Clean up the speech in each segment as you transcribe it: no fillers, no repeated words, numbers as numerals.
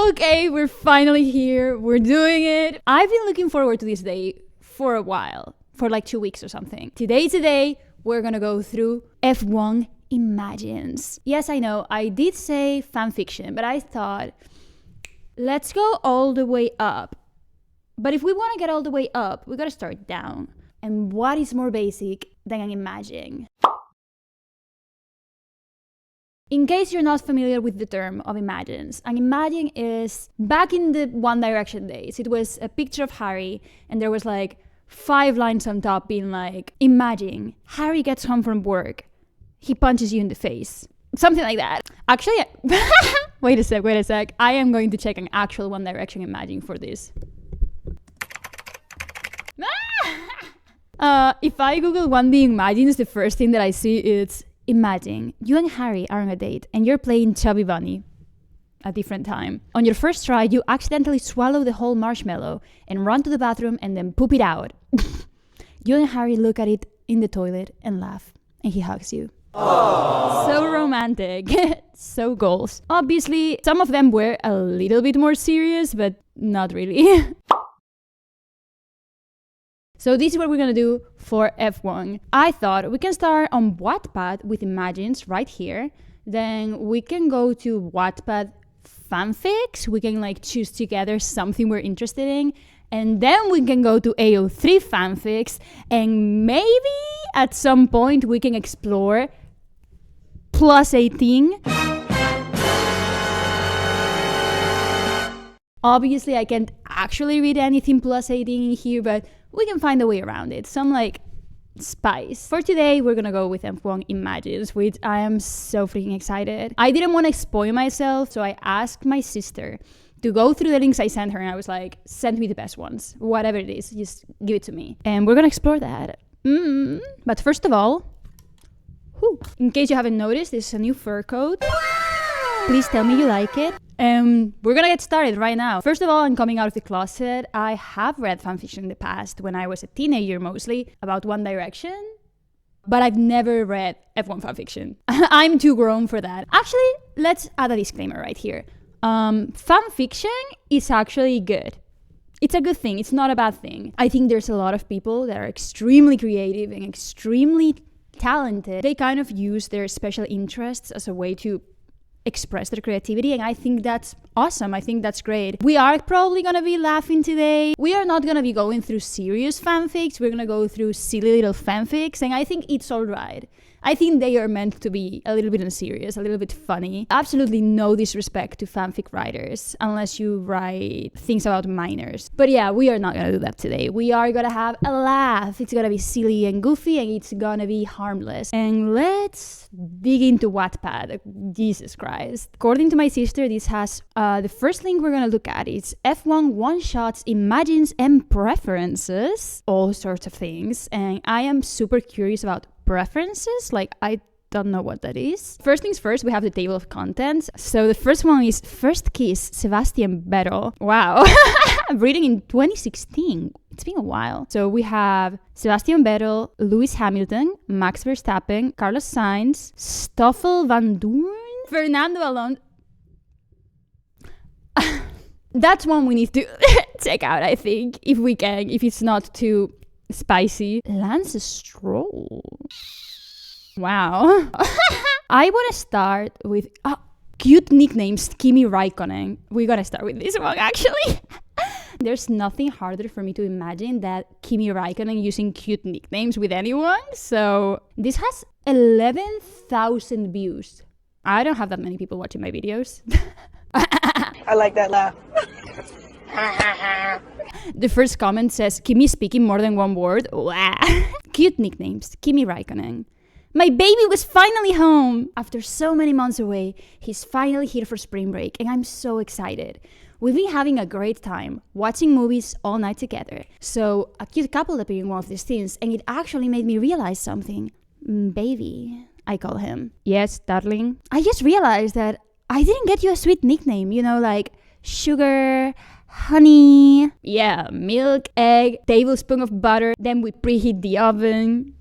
Okay, we're finally here. We're doing it. I've been looking forward to this day for a while, for like 2 weeks or something. Today, we're gonna go through F1 Imagines. Yes, I know, I did say fanfiction, but I thought, let's go all the way up. But if we want to get all the way up, we gotta start down. And what is more basic than an imaging? In case you're not familiar with the term of imagines, an imagine is, back in the One Direction days, it was a picture of Harry and there was like 5 lines on top being like, imagine Harry gets home from work, he punches you in the face. Something like that. Actually, wait a sec. I am going to check an actual One Direction imagine for this. If I Google 1D imagines, the first thing that I see is, imagine you and Harry are on a date and you're playing Chubby Bunny a different time. On your first try, you accidentally swallow the whole marshmallow and run to the bathroom and then poop it out. You and Harry look at it in the toilet and laugh, and he hugs you. Aww. So romantic. So goals. Obviously, some of them were a little bit more serious, but not really. So this is what we're gonna do for F1. I thought we can start on Wattpad with imagines right here. Then we can go to Wattpad Fanfics. We can like choose together something we're interested in. And then we can go to AO3 Fanfics. And maybe at some point we can explore plus 18. Obviously, I can't actually read anything plus 18 in here, but we can find a way around it. Some like spice. For today, we're gonna go with F1 Imagines, which I am so freaking excited. I didn't want to spoil myself, so I asked my sister to go through the links I sent her, and I was like, send me the best ones. Whatever it is, just give it to me. And we're gonna explore that. But first of all, in case you haven't noticed, this is a new fur coat. Please tell me you like it. We're gonna get started right now. First of all, I'm coming out of the closet. I have read fanfiction in the past, when I was a teenager mostly, about One Direction. But I've never read F1 fanfiction. I'm too grown for that. Actually, let's add a disclaimer right here. Fanfiction is actually good. It's a good thing. It's not a bad thing. I think there's a lot of people that are extremely creative and extremely talented. They kind of use their special interests as a way to express their creativity, and I think that's awesome. I think that's great. We are probably gonna be laughing today. We are not gonna be going through serious fanfics. We're gonna go through silly little fanfics, and I think it's all right. I think they are meant to be a little bit unserious, a little bit funny. Absolutely no disrespect to fanfic writers, unless you write things about minors. But yeah, we are not gonna do that today. We are gonna have a laugh. It's gonna be silly and goofy, and it's gonna be harmless. And let's dig into Wattpad. Jesus Christ. According to my sister, this has the first link we're gonna look at is F1 one-shots, imagines, and preferences. All sorts of things. And I am super curious about preferences. Like, I don't know what that is. First things first, we have the table of contents. So the first one is First Kiss, Sebastian Vettel. Wow. I'm reading in 2016. It's been a while. So we have Sebastian Vettel, Lewis Hamilton, Max Verstappen, Carlos Sainz, Stoffel Van Doorn, Fernando Alonso. That's one we need to check out, I think, if we can, if it's not too spicy. Lance Stroll. Wow. I want to start with cute nicknames, Kimi Raikkonen. We're gonna start with this one, actually. There's nothing harder for me to imagine than Kimi Raikkonen using cute nicknames with anyone. So this has 11,000 views. I don't have that many people watching my videos. I like that laugh. The first comment says, Kimi speaking more than one word. Wow. Cute nicknames, Kimi Raikkonen. My baby was finally home. After so many months away, he's finally here for spring break, and I'm so excited. We've been having a great time, watching movies all night together. So, a cute couple appearing one of these things, and it actually made me realize something. Baby, I call him. Yes, darling. I just realized that I didn't get you a sweet nickname, you know, like sugar, honey, yeah, milk, egg, tablespoon of butter, then we preheat the oven.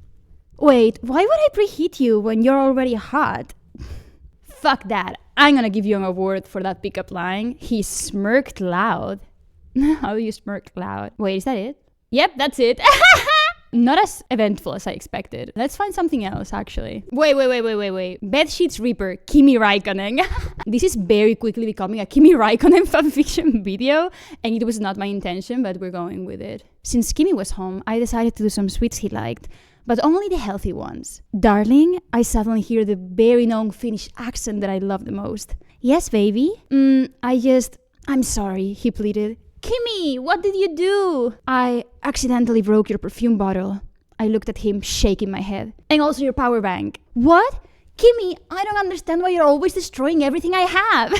Wait, why would I preheat you when you're already hot? fuck that. I'm gonna give you an award for that pickup line. He smirked loud. How do you smirk loud? Wait, is that it? Yep, that's it. Not as eventful as I expected. Let's find something else, actually. Wait. Bedsheets Reaper, Kimi Raikkonen. This is very quickly becoming a Kimi Raikkonen fanfiction video, and it was not my intention, but we're going with it. Since Kimi was home, I decided to do some sweets he liked, but only the healthy ones. Darling, I suddenly hear the very known Finnish accent that I love the most. Yes, baby? I'm sorry, he pleaded. Kimi, what did you do? I accidentally broke your perfume bottle. I looked at him, shaking my head. And also your power bank. What? Kimi, I don't understand why you're always destroying everything I have.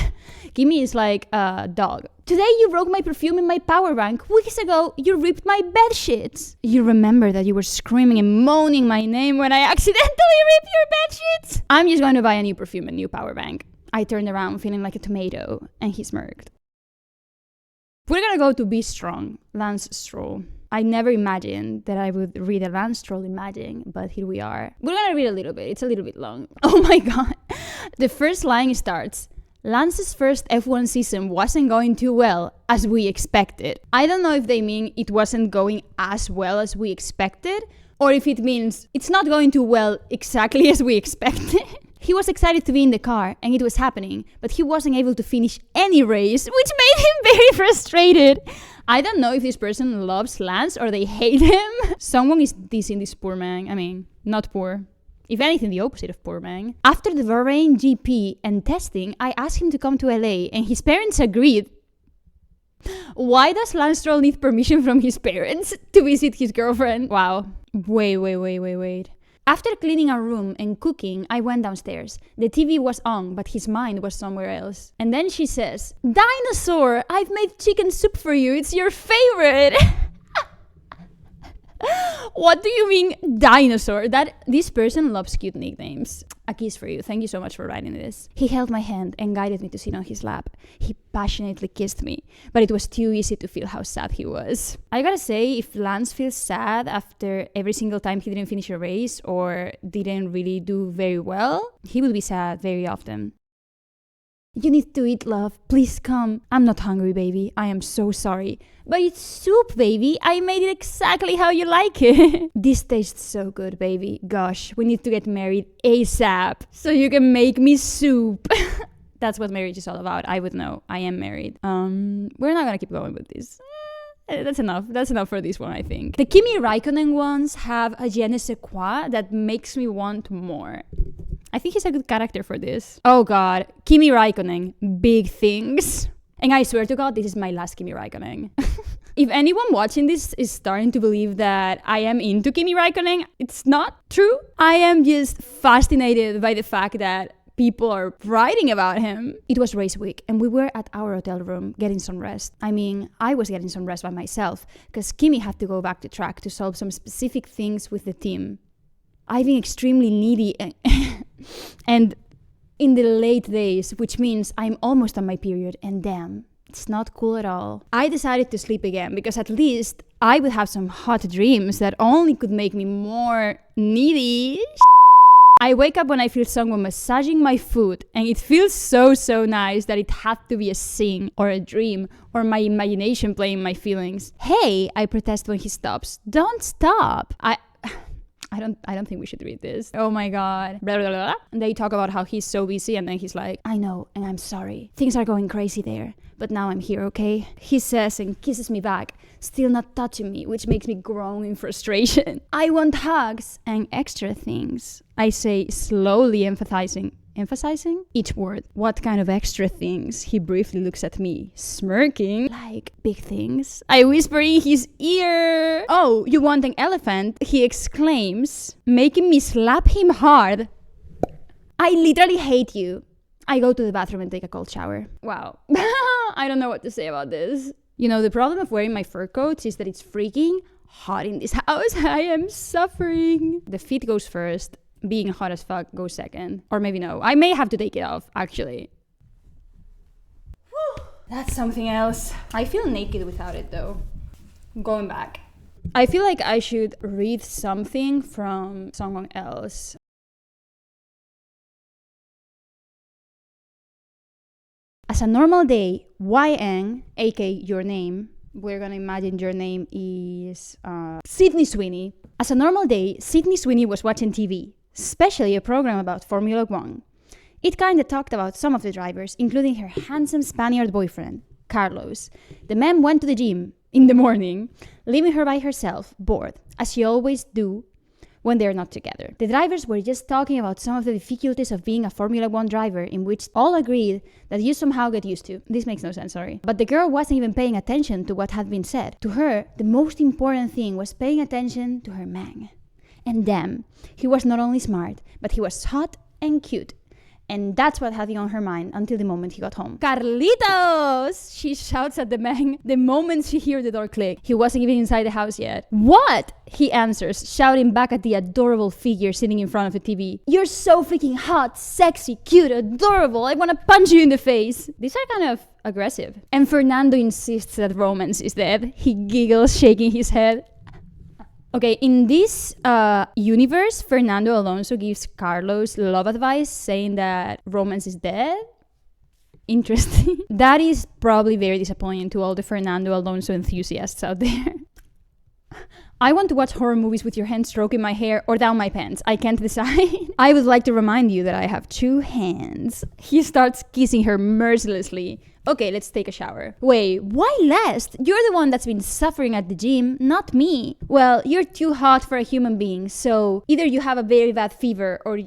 Kimi is like a dog. Today you broke my perfume and my power bank. Weeks ago, you ripped my bed sheets. You remember that you were screaming and moaning my name when I accidentally ripped your bed sheets? I'm just going to buy a new perfume and new power bank. I turned around feeling like a tomato, and he smirked. We're gonna go to Be Strong, Lance Stroll. I never imagined that I would read a Lance Stroll imagine, but here we are. We're gonna read a little bit, it's a little bit long. Oh my god. The first line starts, Lance's first F1 season wasn't going too well as we expected. I don't know if they mean it wasn't going as well as we expected, or if it means it's not going too well exactly as we expected. He was excited to be in the car, and it was happening, but he wasn't able to finish any race, which made him very frustrated. I don't know if this person loves Lance or they hate him. Someone is dissing this poor man. I mean, not poor. If anything, the opposite of poor man. After the Bahrain GP and testing, I asked him to come to LA, and his parents agreed. Why does Lance Stroll need permission from his parents to visit his girlfriend? Wow. Wait. After cleaning our room and cooking, I went downstairs. The TV was on, but his mind was somewhere else. And then she says, Dinosaur, I've made chicken soup for you. It's your favorite. What do you mean, dinosaur? This person loves cute nicknames. A kiss for you. Thank you so much for writing this. He held my hand and guided me to sit on his lap. He passionately kissed me, but it was too easy to feel how sad he was. I gotta say, if Lance feels sad after every single time he didn't finish a race or didn't really do very well, he will be sad very often. You need to eat, love. Please come. I'm not hungry, baby. I am so sorry. But it's soup, baby. I made it exactly how you like it. This tastes so good, baby. Gosh, we need to get married ASAP so you can make me soup. That's what marriage is all about. I would know. I am married. We're not gonna keep going with this. That's enough. That's enough for this one, I think. The Kimi Raikkonen ones have a je ne sais quoi that makes me want more. I think he's a good character for this. Oh god, Kimi Raikkonen, big things. And I swear to god, this is my last Kimi Raikkonen. If anyone watching this is starting to believe that I am into Kimi Raikkonen, it's not true. I am just fascinated by the fact that people are writing about him. It was race week and we were at our hotel room getting some rest. I mean, I was getting some rest by myself because Kimi had to go back to track to solve some specific things with the team. I've been extremely needy and in the late days, which means I'm almost on my period, and damn, it's not cool at all. I decided to sleep again because at least I would have some hot dreams that only could make me more needy. I wake up when I feel someone massaging my foot, and it feels so nice that it had to be a scene or a dream or my imagination playing my feelings. Hey, I protest when he stops. Don't stop. I don't think we should read this. Oh my god. Blah, blah, blah. And they talk about how he's so busy and then he's like, I know and I'm sorry. Things are going crazy there, but now I'm here, okay? He says and kisses me back, still not touching me, which makes me groan in frustration. I want hugs and extra things. I say, slowly emphasizing each word. What kind of extra things? He briefly looks at me, smirking. Like big things. I whisper in his ear. Oh, you want an elephant? He exclaims, making me slap him hard. I literally hate you. I go to the bathroom and take a cold shower. Wow. I don't know what to say about this. You know, the problem of wearing my fur coats is that it's freaking hot in this house. I am suffering. The feet goes first. Being hot as fuck goes second. Or maybe no. I may have to take it off, actually. Whew, that's something else. I feel naked without it, though. Going back. I feel like I should read something from someone else. As a normal day, YN, aka your name, we're gonna imagine your name is Sydney Sweeney. As a normal day, Sydney Sweeney was watching TV, especially a program about Formula 1. It kinda talked about some of the drivers, including her handsome Spaniard boyfriend, Carlos. The man went to the gym in the morning, leaving her by herself, bored, as she always do when they're not together. The drivers were just talking about some of the difficulties of being a Formula 1 driver, in which all agreed that you somehow get used to. This makes no sense, sorry. But the girl wasn't even paying attention to what had been said. To her, the most important thing was paying attention to her man. And damn, he was not only smart, but he was hot and cute. And that's what had been on her mind until the moment he got home. Carlitos! She shouts at the man the moment she hears the door click. He wasn't even inside the house yet. What? He answers, shouting back at the adorable figure sitting in front of the TV. You're so freaking hot, sexy, cute, adorable. I want to punch you in the face. These are kind of aggressive. And Fernando insists that romance is dead. He giggles, shaking his head. Okay, in this universe, Fernando Alonso gives Carlos love advice saying that romance is dead. Interesting. That is probably very disappointing to all the Fernando Alonso enthusiasts out there. I want to watch horror movies with your hand stroking my hair or down my pants. I can't decide. I would like to remind you that I have 2 hands. He starts kissing her mercilessly. Okay, let's take a shower. Wait, why last? You're the one that's been suffering at the gym, not me. Well, you're too hot for a human being, so either you have a very bad fever or...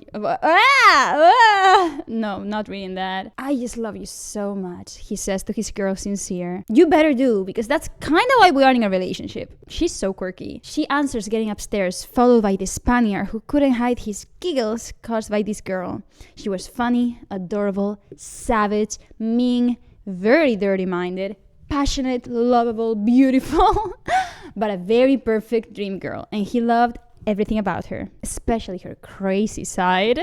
No, not reading that. I just love you so much, he says to his girl Sincere. You better do, because that's kind of why we are in a relationship. She's so quirky. She answers getting upstairs, followed by the Spaniard who couldn't hide his giggles caused by this girl. She was funny, adorable, savage, mean, very dirty-minded, passionate, lovable, beautiful, but a very perfect dream girl, and he loved everything about her, especially her crazy side.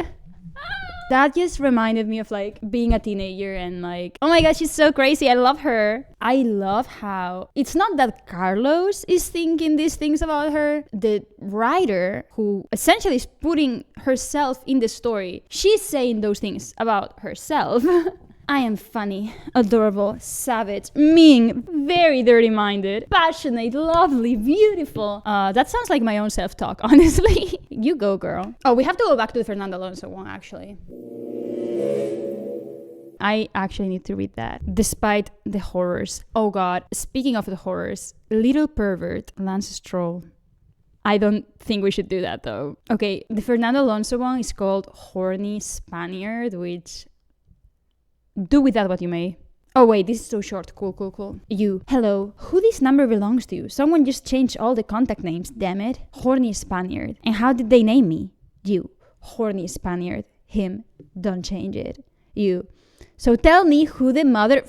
That just reminded me of like being a teenager and like, oh my god, she's so crazy, I love her. I love how it's not that Carlos is thinking these things about her. The writer, who essentially is putting herself in the story, she's saying those things about herself. I am funny, adorable, savage, mean, very dirty-minded, passionate, lovely, beautiful. That sounds like my own self-talk, honestly. You go, girl. Oh, we have to go back to the Fernando Alonso one, actually. I actually need to read that. Despite the horrors. Oh god, speaking of the horrors, little pervert, Lance Stroll. I don't think we should do that, though. Okay, the Fernando Alonso one is called Horny Spaniard, which... do with that what you may. Oh wait, this is so short. Cool. You. Hello. Who this number belongs to? Someone just changed all the contact names, damn it. Horny Spaniard. And how did they name me? You. Horny Spaniard. Him. Don't change it. You. So tell me who the mother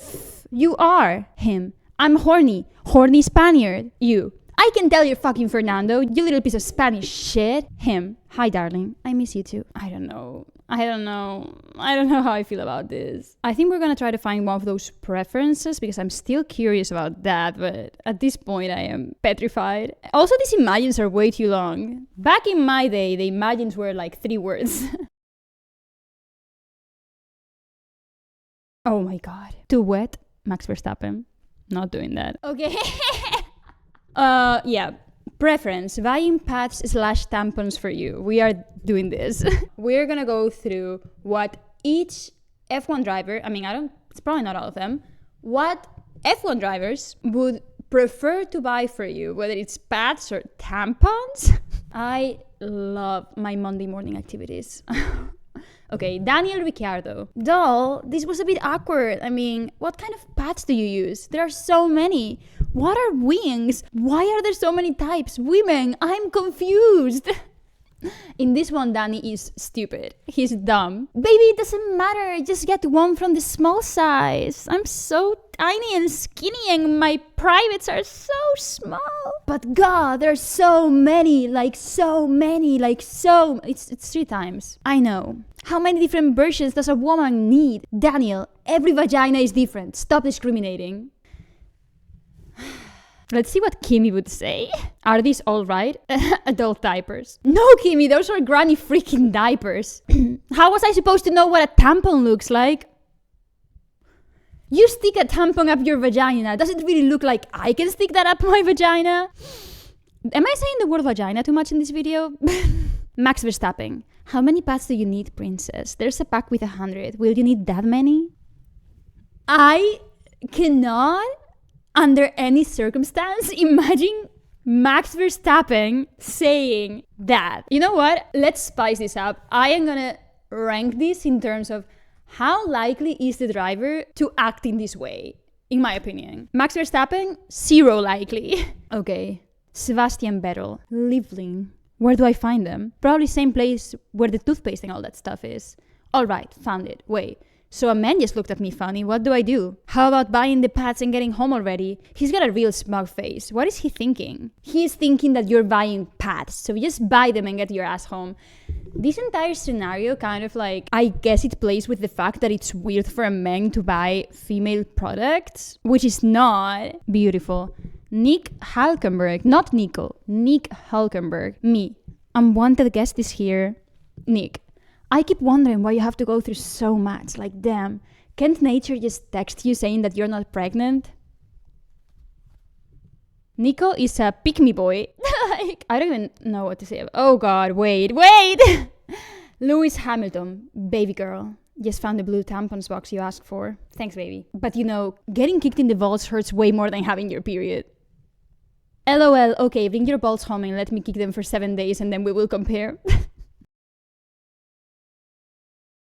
you are. Him. I'm horny. Horny Spaniard. You. I can tell you're fucking Fernando, you little piece of Spanish shit. Him. Hi, darling. I miss you too. I don't know how I feel about this. I think we're gonna try to find one of those preferences because I'm still curious about that, but at this point I am petrified. Also, these imagines are way too long. Back in my day, the imagines were like 3 words. Oh my god. Too wet? Max Verstappen. Not doing that. Okay. Yeah. Preference, buying pads / tampons for you. We are doing this. We're gonna go through what each F1 driver, it's probably not all of them, what F1 drivers would prefer to buy for you, whether it's pads or tampons. I love my Monday morning activities. Okay, Daniel Ricciardo. Doll, this was a bit awkward. What kind of pads do you use? There are so many. What are wings? Why are there so many types? Women, I'm confused. In this one, Danny is stupid. He's dumb. Baby, it doesn't matter. Just get one from the small size. I'm so tiny and skinny and my privates are so small. But God, there's so many. It's 3 times. I know. How many different versions does a woman need? Daniel, every vagina is different. Stop discriminating. Let's see what Kimi would say. Are these all right? Adult diapers. No, Kimi, those are granny freaking diapers. How was I supposed to know what a tampon looks like? You stick a tampon up your vagina. Does it really look like I can stick that up my vagina? Am I saying the word vagina too much in this video? Max Verstappen. How many pads do you need, princess? There's a pack with 100. Will you need that many? I cannot, under any circumstance, imagine Max Verstappen saying that. You know what? Let's spice this up. I am gonna rank this in terms of how likely is the driver to act in this way, in my opinion. Max Verstappen, 0 likely. Okay. Sebastian Vettel, Liebling. Where do I find them? Probably same place where the toothpaste and all that stuff is. Alright, found it. Wait. So a man just looked at me funny. What do I do? How about buying the pads and getting home already? He's got a real smug face. What is he thinking? He's thinking that you're buying pads, so just buy them and get your ass home. This entire scenario kind of like, I guess it plays with the fact that it's weird for a man to buy female products, which is not beautiful. Nick Hulkenberg, not Nico, Nick Hulkenberg, me. Unwanted guest is here. Nick. I keep wondering why you have to go through so much. Like, damn, can't nature just text you saying that you're not pregnant? Nico is a pick-me boy. Like, I don't even know what to say. Oh god, wait. Lewis Hamilton, baby girl. Just found the blue tampons box you asked for. Thanks, baby. But you know, getting kicked in the balls hurts way more than having your period. LOL, okay, bring your balls home and let me kick them for 7 days and then we will compare.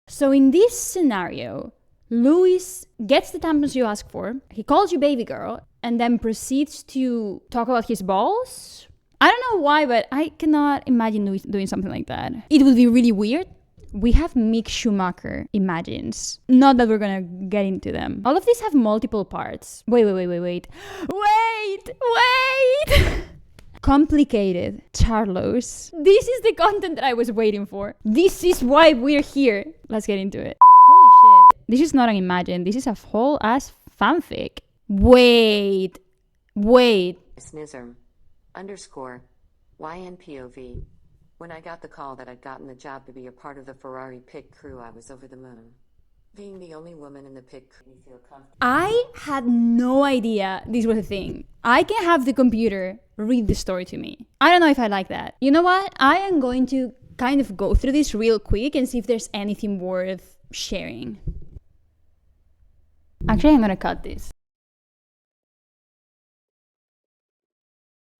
So in this scenario, Lewis gets the tampons you ask for, he calls you baby girl, and then proceeds to talk about his balls? I don't know why, but I cannot imagine Lewis doing something like that. It would be really weird. We have Mick Schumacher imagines. Not that we're gonna get into them. All of these have multiple parts. Wait. Complicated. Charlos. This is the content that I was waiting for. This is why we're here. Let's get into it. Holy shit. This is not an imagine. This is a whole ass fanfic. Wait. Snizm _ YNPOV. When I got the call that I'd gotten the job to be a part of the Ferrari pit crew, I was over the moon. Being the only woman in the pit crew, feel comfortable. I had no idea this was a thing. I can have the computer read the story to me. I don't know if I like that. You know what? I am going to kind of go through this real quick and see if there's anything worth sharing. Actually, I'm gonna cut this.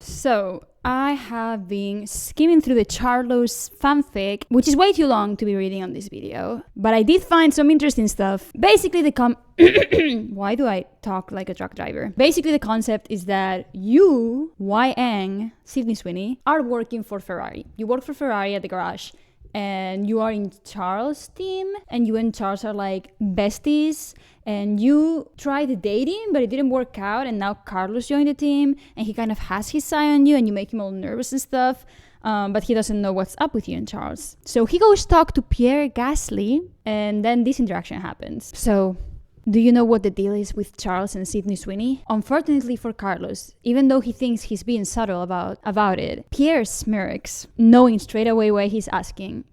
So, I have been skimming through the Charlos fanfic, which is way too long to be reading on this video, but I did find some interesting stuff. Basically, why do I talk like a truck driver? Basically, the concept is that you, YN, Sydney Sweeney, are working for Ferrari. You work for Ferrari at the garage, and you are in Charles' team, and you and Charles are like besties, and you tried dating, but it didn't work out, and now Carlos joined the team, and he kind of has his eye on you, and you make him all nervous and stuff, but he doesn't know what's up with you and Charles. So he goes talk to Pierre Gasly, and then this interaction happens. So, do you know what the deal is with Charles and Sydney Sweeney? Unfortunately for Carlos, even though he thinks he's being subtle about it, Pierre smirks, knowing straight away why he's asking.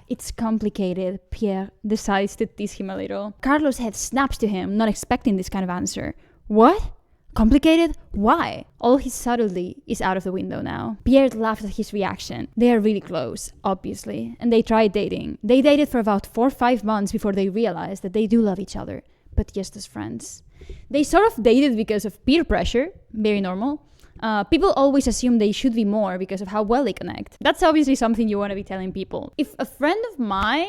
It's complicated. Pierre decides to tease him a little. Carlos' head snaps to him, not expecting this kind of answer. What? Complicated? Why? All his subtlety is out of the window now. Pierre laughs at his reaction. They are really close, obviously, and they tried dating. They dated for about 4 or 5 months before they realized that they do love each other, but just as friends. They sort of dated because of peer pressure, very normal. People always assume they should be more because of how well they connect. That's obviously something you want to be telling people. If a friend of mine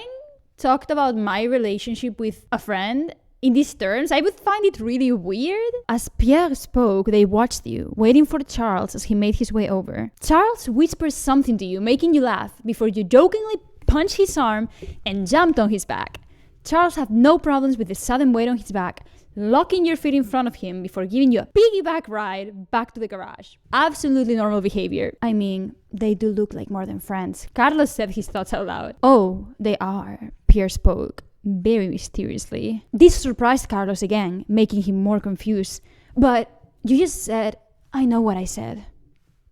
talked about my relationship with a friend in these terms, I would find it really weird. As Pierre spoke, they watched you, waiting for Charles as he made his way over. Charles whispers something to you, making you laugh, before you jokingly punch his arm and jumped on his back. Charles had no problems with the sudden weight on his back, locking your feet in front of him before giving you a piggyback ride back to the garage. Absolutely normal behavior. I mean, they do look like more than friends. Carlos said his thoughts out loud. Oh, they are, Pierre spoke, very mysteriously. This surprised Carlos again, making him more confused. But you just said, I know what I said.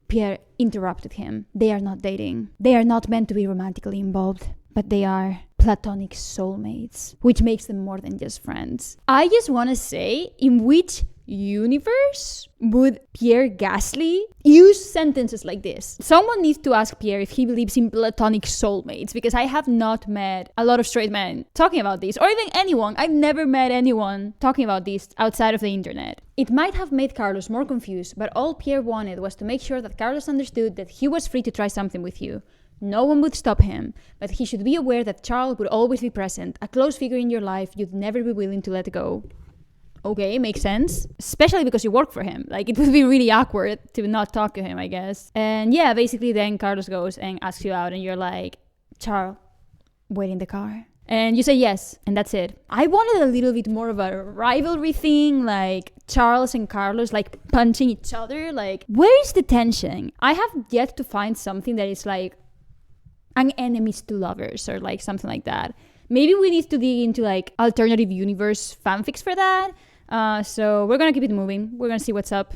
Pierre interrupted him. They are not dating. They are not meant to be romantically involved. But they are. platonic soulmates, which makes them more than just friends. I just want to say, in which universe would Pierre Gasly use sentences like this? Someone needs to ask Pierre if he believes in platonic soulmates, because I have not met a lot of straight men talking about this, or even anyone. I've never met anyone talking about this outside of the internet. It might have made Carlos more confused, but all Pierre wanted was to make sure that Carlos understood that he was free to try something with you. No one would stop him, but he should be aware that Charles would always be present, a close figure in your life you'd never be willing to let go. Okay, makes sense. Especially because you work for him. Like, it would be really awkward to not talk to him, I guess. And yeah, basically then Carlos goes and asks you out and you're like, Charles, wait in the car. And you say yes, and that's it. I wanted a little bit more of a rivalry thing, like Charles and Carlos like punching each other. Like, where is the tension? I have yet to find something that is like an enemies to lovers or like something like that. Maybe we need to dig into like alternative universe fanfics for that. So we're gonna keep it moving. We're gonna see what's up.